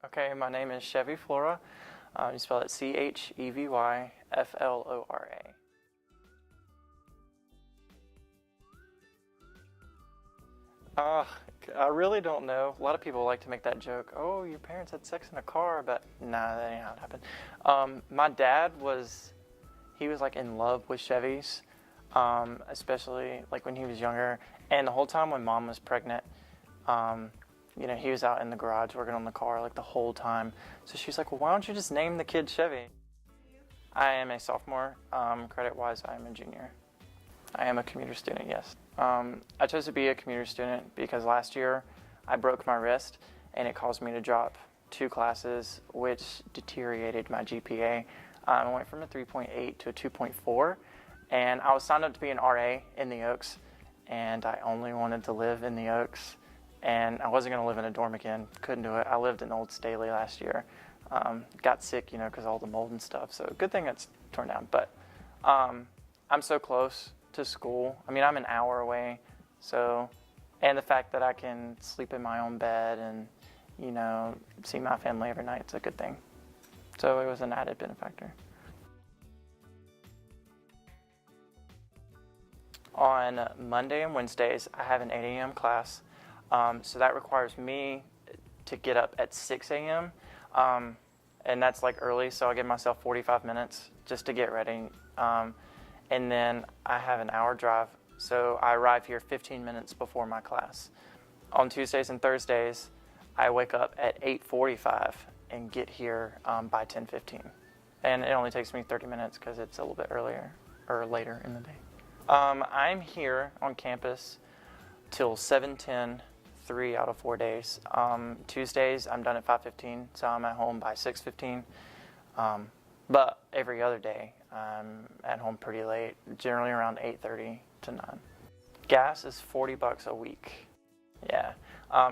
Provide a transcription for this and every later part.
Okay, my name is Chevy Flora. You spell it Chevyflora. I really don't know. A lot of people like to make that joke. Oh, your parents had sex in a car, but nah, that ain't how it happened. My dad he was like in love with Chevys, especially like when he was younger. And the whole time when mom was pregnant, he was out in the garage working on the car like the whole time. So she's like, well, why don't you just name the kid Chevy? I am a sophomore. Credit-wise, I am a junior. I am a commuter student, yes. I chose to be a commuter student because last year I broke my wrist and it caused me to drop 2 classes, which deteriorated my GPA. I went from a 3.8 to a 2.4, and I was signed up to be an RA in the Oaks, and I only wanted to live in the Oaks, and I wasn't going to live in a dorm again. Couldn't do it. I lived in Old Staley last year. Got sick, because all the mold and stuff, so good thing it's torn down. But I'm so close to school. I mean, I'm an hour away, and the fact that I can sleep in my own bed and, see my family every night, it's a good thing. So it was an added benefactor. On Monday and Wednesdays, I have an 8 a.m. class, so that requires me to get up at 6 a.m., and that's like early, so I give myself 45 minutes just to get ready. And then I have an hour drive, so I arrive here 15 minutes before my class. On Tuesdays and Thursdays, I wake up at 8:45 and get here by 10:15. And it only takes me 30 minutes because it's a little bit earlier or later in the day. I'm here on campus till 7:10, 3 out of 4 days. Tuesdays, I'm done at 5:15, so I'm at home by 6:15. But every other day, I'm at home pretty late, generally around 8:30 to 9. Gas is $40 a week. Yeah,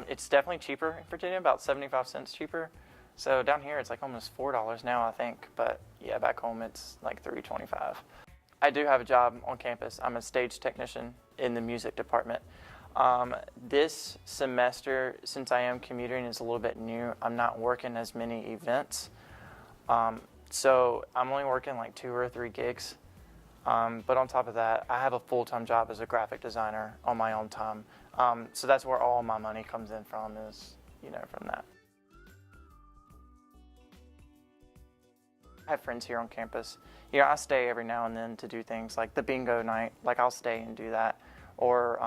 it's definitely cheaper in Virginia, about 75 cents cheaper. So down here, it's like almost $4 now, I think. But yeah, back home, it's like $3.25. I do have a job on campus. I'm a stage technician in the music department. This semester, since I am commuting, is a little bit new. I'm not working as many events. So I'm only working like 2 or 3 gigs. But on top of that, I have a full-time job as a graphic designer on my own time. So that's where all my money comes in from is, from that. I have friends here on campus. I stay every now and then to do things like the bingo night. Like I'll stay and do that. Or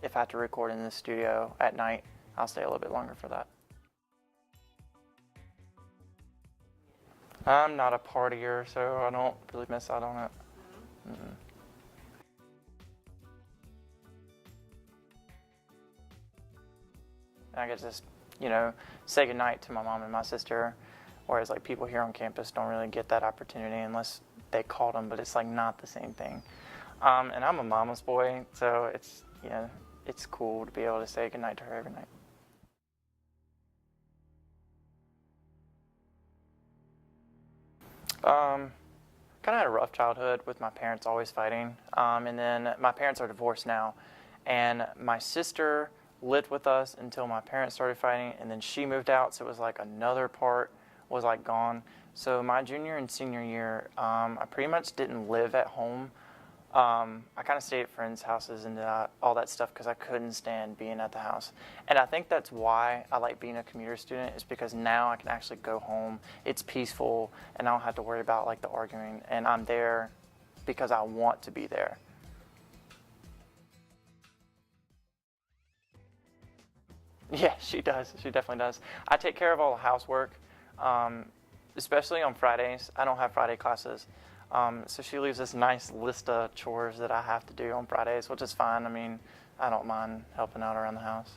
if I have to record in the studio at night, I'll stay a little bit longer for that. I'm not a partier, so I don't really miss out on it. Mm-mm. I get to just, say goodnight to my mom and my sister, whereas like people here on campus don't really get that opportunity unless they called them, but it's like not the same thing. And I'm a mama's boy, so it's, it's cool to be able to say goodnight to her every night. Kind of had a rough childhood with my parents always fighting. And then my parents are divorced now. And my sister lived with us until my parents started fighting, and then she moved out, so it was like another part was like gone. So my junior and senior year, I pretty much didn't live at home. I kind of stayed at friends' houses and all that stuff because I couldn't stand being at the house. And I think that's why I like being a commuter student, is because now I can actually go home. It's peaceful, and I don't have to worry about like the arguing. And I'm there because I want to be there. Yeah, she does. She definitely does. I take care of all the housework, especially on Fridays. I don't have Friday classes. So she leaves this nice list of chores that I have to do on Fridays, which is fine. I mean, I don't mind helping out around the house.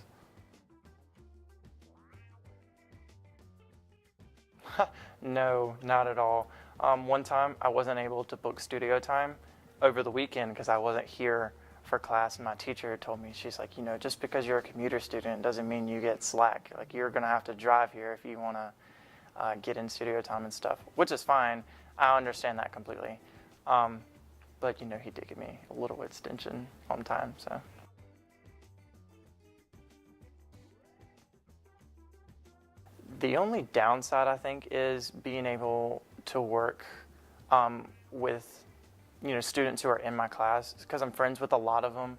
No, not at all. One time I wasn't able to book studio time over the weekend because I wasn't here for class, and my teacher told me, she's like, just because you're a commuter student doesn't mean you get slack. Like, you're going to have to drive here if you want to get in studio time and stuff, which is fine. I understand that completely. But, he did give me a little extension on time, so. The only downside, I think, is being able to work with, students who are in my class, because I'm friends with a lot of them.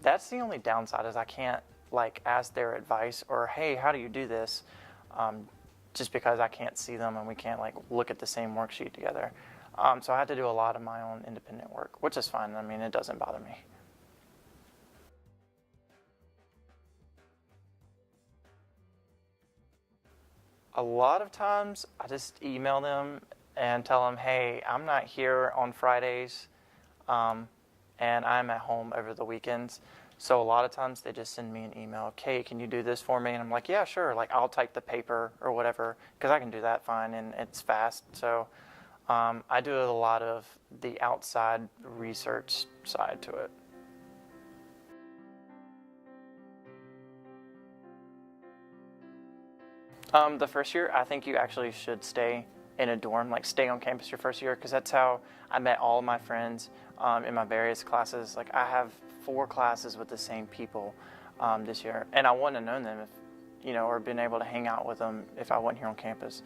That's the only downside, is I can't like ask their advice or, hey, how do you do this? Just because I can't see them and we can't like look at the same worksheet together. So I had to do a lot of my own independent work, which is fine. I mean, it doesn't bother me. A lot of times I just email them and tell them, hey, I'm not here on Fridays, and I'm at home over the weekends. So a lot of times they just send me an email, okay, can you do this for me? And I'm like, yeah, sure. Like, I'll type the paper or whatever, because I can do that fine and it's fast. So I do a lot of the outside research side to it. The first year, I think you actually should stay in a dorm, like stay on campus your first year, because that's how I met all of my friends in my various classes. Like, I have 4 classes with the same people this year, and I wouldn't have known them if, or been able to hang out with them if I wasn't here on campus.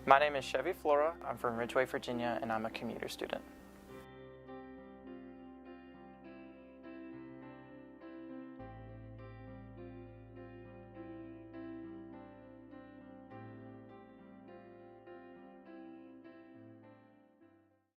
My name is Chevy Flora. I'm from Ridgeway, Virginia, and I'm a commuter student.